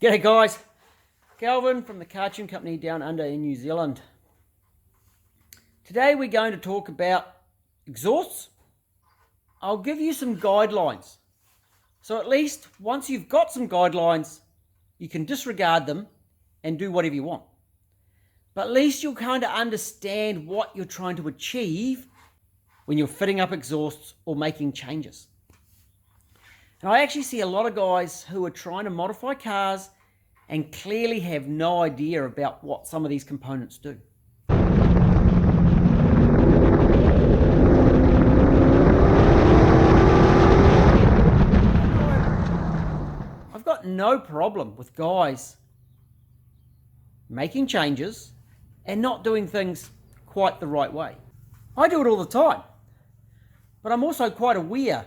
G'day guys, Calvin from the Cartoon Company down under in New Zealand. Today we're going to talk about exhausts. I'll give you some guidelines. So at least once you've got some guidelines, you can disregard them and do whatever you want. But at least you'll kind of understand what you're trying to achieve when you're fitting up exhausts or making changes. And I actually see a lot of guys who are trying to modify cars and clearly have no idea about what some of these components do. I've got no problem with guys making changes and not doing things quite the right way. I do it all the time, but I'm also quite aware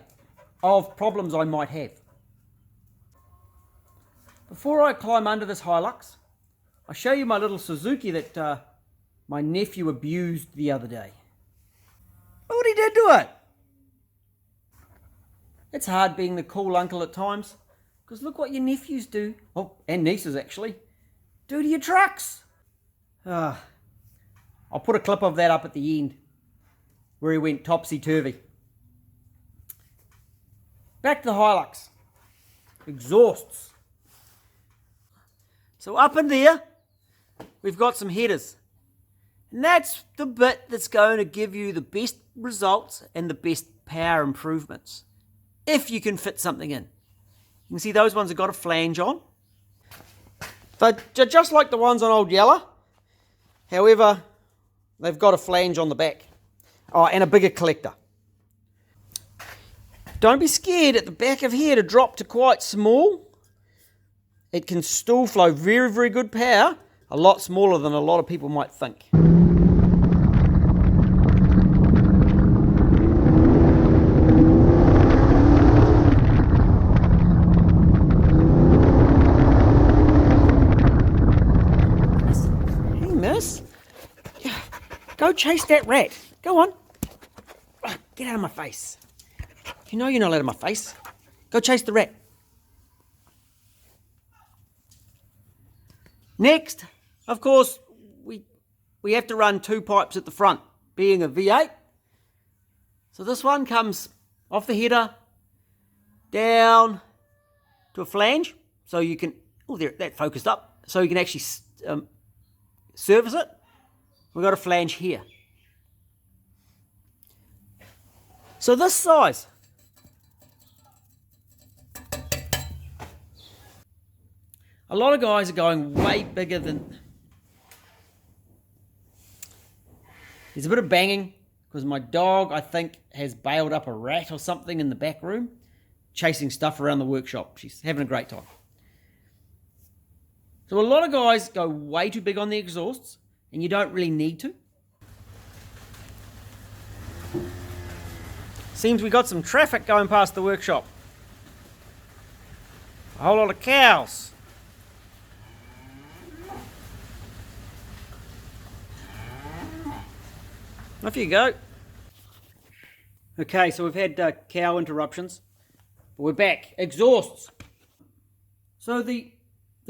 of problems I might have. Before I climb under this Hilux, I'll show you my little Suzuki that my nephew abused the other day. Look what he did to it. It's hard being the cool uncle at times, because look what your nephews do, and nieces actually, do to your trucks. I'll put a clip of that up at the end, where he went topsy-turvy. Back to the Hilux. Exhausts. So up in there, we've got some headers. And that's the bit that's going to give you the best results and the best power improvements, if you can fit something in. You can see those ones have got a flange on. They're just like the ones on Old Yeller. However, they've got a flange on the back. Oh, and a bigger collector. Don't be scared at the back of here to drop to quite small. It can still flow very, very good power, a lot smaller than a lot of people might think. Hey, miss. Go chase that rat. Go on. Get out of my face. You know you're not out of my face. Go chase the rat. Next, of course, we have to run two pipes at the front, being a V8. So this one comes off the header, down to a flange, so you can, there, that focused up, so you can actually service it. We've got a flange here. So this size. A lot of guys are going way bigger than... There's a bit of banging because my dog, I think, has bailed up a rat or something in the back room, chasing stuff around the workshop. She's having a great time. So a lot of guys go way too big on the exhausts, and you don't really need to. Seems we got some traffic going past the workshop. A whole lot of cows. Off you go. Okay, so we've had cow interruptions, but we're back. Exhausts. So the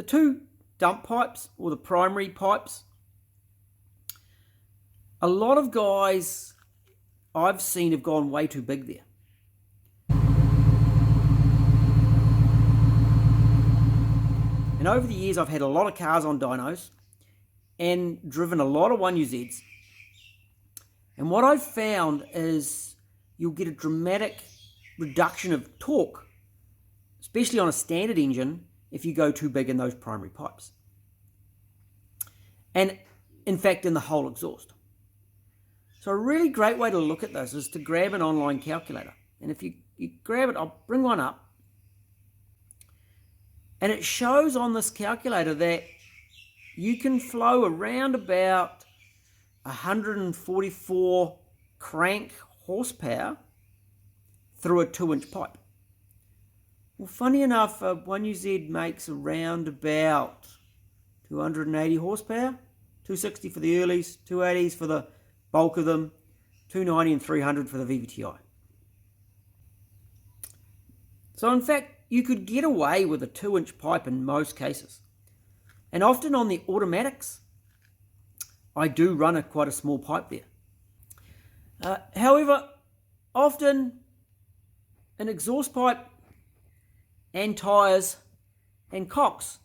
two dump pipes, or the primary pipes, a lot of guys I've seen have gone way too big there. And over the years I've had a lot of cars on dynos and driven a lot of 1UZs. And what I've found is you'll get a dramatic reduction of torque, especially on a standard engine, if you go too big in those primary pipes. And in fact, in the whole exhaust. So a really great way to look at this is to grab an online calculator. And if you grab it, I'll bring one up. And it shows on this calculator that you can flow around about 144 crank horsepower through a 2-inch pipe. Well, funny enough, 1UZ makes around about 280 horsepower, 260 for the earlies, 280s for the bulk of them, 290 and 300 for the VVTi. So in fact, you could get away with a 2-inch pipe in most cases. And often on the automatics, I do run quite a small pipe there. However, often an exhaust pipe and tyres and cocks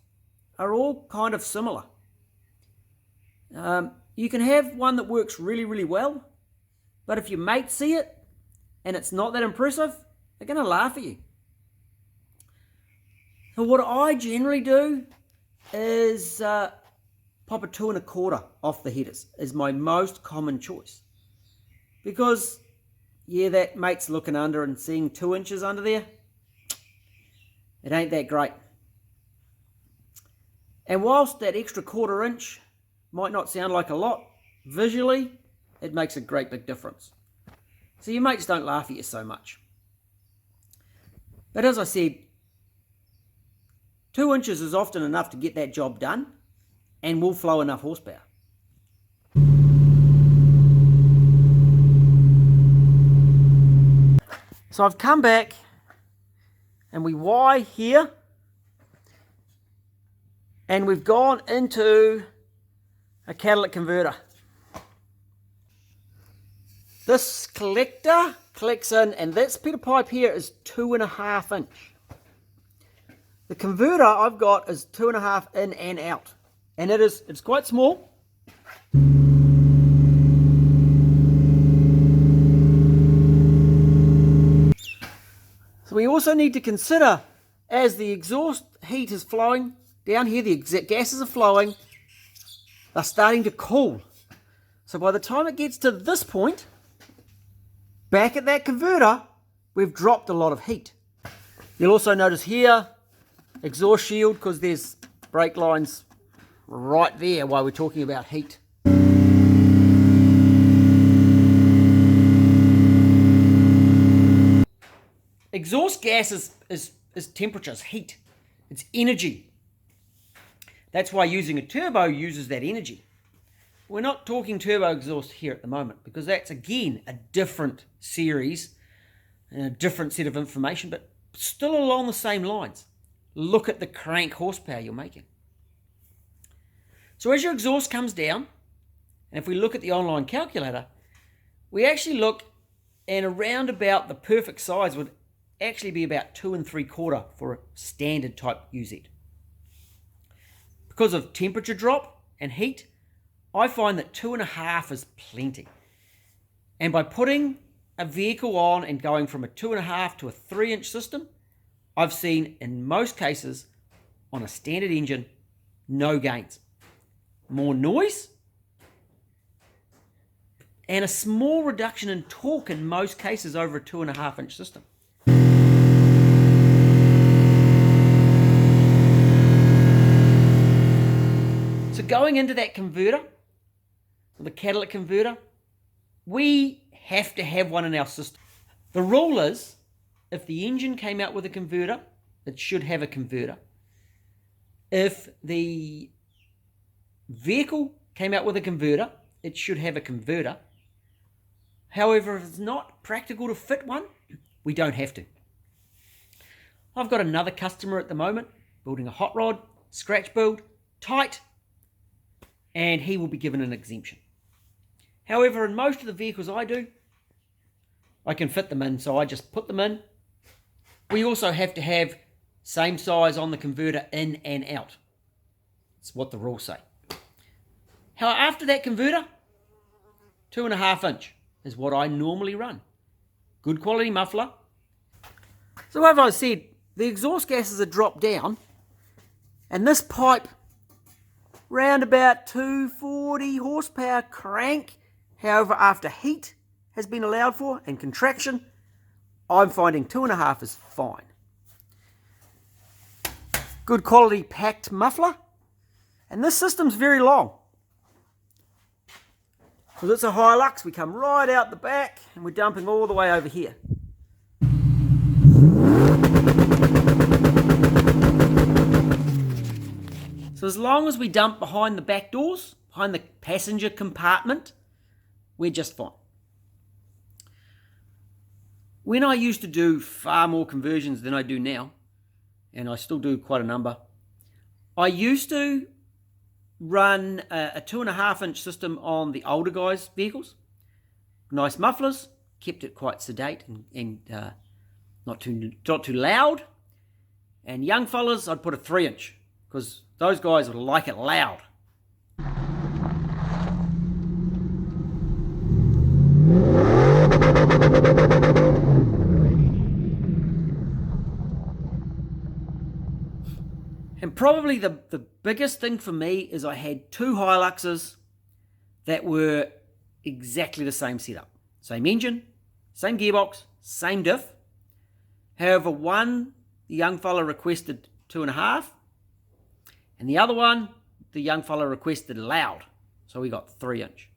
are all kind of similar. You can have one that works really, really well, but if your mates see it and it's not that impressive, they're going to laugh at you. So what I generally do is pop a 2 1/4 off the headers is my most common choice. Because, yeah, that mate's looking under and seeing 2 inches under there, it ain't that great. And whilst that extra 1/4 inch might not sound like a lot, visually, it makes a great big difference. So your mates don't laugh at you so much. But as I said, 2 inches is often enough to get that job done and will flow enough horsepower. So I've come back and we Y here and we've gone into a catalytic converter. This collector collects in, and this bit of pipe here is 2 1/2 inch. The converter I've got is 2 1/2 in and out, and it's quite small. So we also need to consider, as the exhaust heat is flowing down here, the gases are flowing, they're starting to cool. So by the time it gets to this point, back at that converter, we've dropped a lot of heat. You'll also notice here, exhaust shield, because there's brake lines right there while we're talking about heat. Exhaust gas is temperature, it's heat, it's energy. That's why using a turbo uses that energy. We're not talking turbo exhaust here at the moment because that's, again, a different series and a different set of information, but still along the same lines. Look at the crank horsepower you're making. So as your exhaust comes down, and if we look at the online calculator, we actually look, and around about the perfect size would actually be about 2 3/4 for a standard type UZ. Because of temperature drop and heat, I find that 2 1/2 is plenty. And by putting a vehicle on and going from a 2 1/2 to a 3-inch system, I've seen in most cases on a standard engine, no gains. More noise and a small reduction in torque in most cases over a 2 1/2-inch system. So going into that converter, the catalytic converter, we have to have one in our system. The rule is, if the engine came out with a converter, it should have a converter. If the vehicle came out with a converter, it should have a converter. However, if it's not practical to fit one, we don't have to. I've got another customer at the moment building a hot rod, scratch build, tight, and he will be given an exemption. However, in most of the vehicles I do, I can fit them in, so I just put them in. We also have to have same size on the converter in and out. That's what the rules say. After that converter, 2 1/2-inch is what I normally run. Good quality muffler. So as I said, the exhaust gases are dropped down, and this pipe, round about 240 horsepower crank. However, after heat has been allowed for and contraction, I'm finding 2 1/2 is fine. Good quality packed muffler, and this system's very long. Because it's a Hilux, we come right out the back and we're dumping all the way over here. So as long as we dump behind the back doors, behind the passenger compartment, we're just fine. When I used to do far more conversions than I do now, and I still do quite a number. I used to run a 2.5-inch system on the older guys' vehicles. Nice mufflers, kept it quite sedate and not too loud. And young fellas, I'd put a 3-inch because those guys would like it loud. And probably the biggest thing for me is I had 2 Hiluxes that were exactly the same setup. Same engine, same gearbox, same diff. However, one, the young fella requested 2.5, and the other one, the young fella requested loud. So we got 3-inch.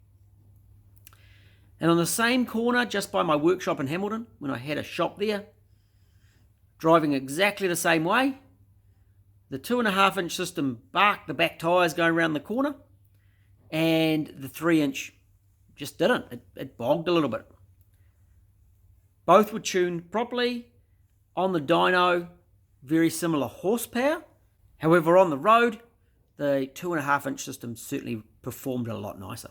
And on the same corner, just by my workshop in Hamilton, when I had a shop there, driving exactly the same way, the 2.5-inch system barked the back tyres going around the corner, and the 3-inch just didn't. It bogged a little bit. Both were tuned properly. On the dyno, very similar horsepower. However, on the road, the 2.5-inch system certainly performed a lot nicer.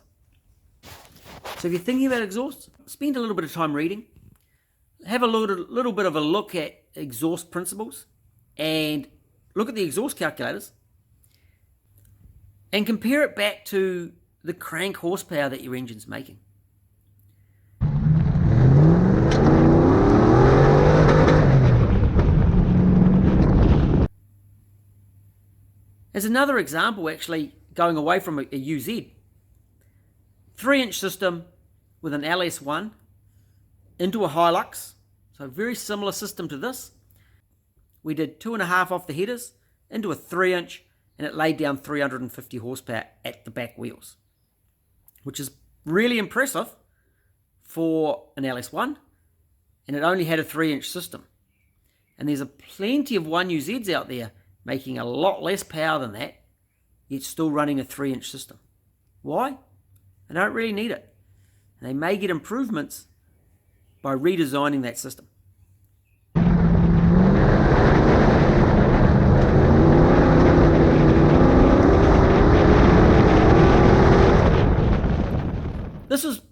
So if you're thinking about exhausts, spend a little bit of time reading. Have a little bit of a look at exhaust principles and look at the exhaust calculators and compare it back to the crank horsepower that your engine's making. As another example, actually, going away from a UZ, 3-inch system with an LS1 into a Hilux, so a very similar system to this. We did 2.5 off the headers into a 3-inch, and it laid down 350 horsepower at the back wheels, which is really impressive for an LS1, and it only had a 3-inch system. And there's plenty of 1UZs out there making a lot less power than that, yet still running a 3-inch system. Why? They don't really need it. And they may get improvements by redesigning that system. This is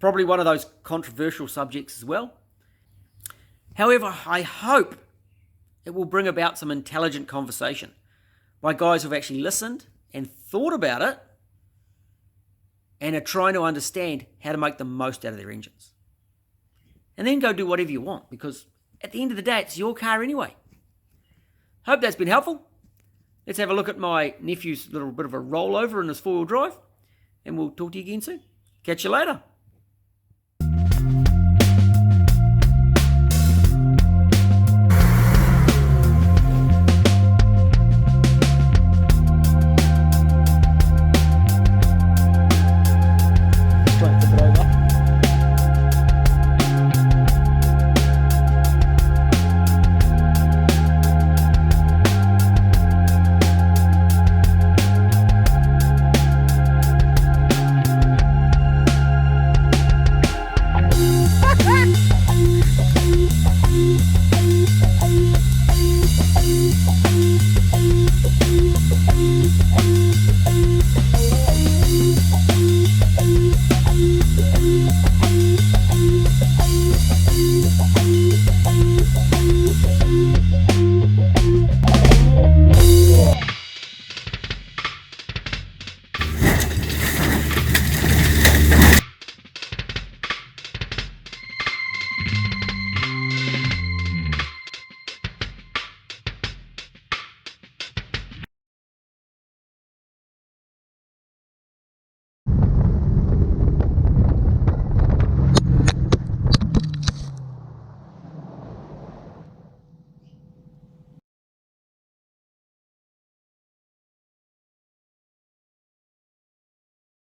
probably one of those controversial subjects as well. However, I hope it will bring about some intelligent conversation by guys who've actually listened and thought about it and are trying to understand how to make the most out of their engines. And then go do whatever you want, because at the end of the day, it's your car anyway. Hope that's been helpful. Let's have a look at my nephew's little bit of a rollover in his 4-wheel drive, and we'll talk to you again soon. Catch you later.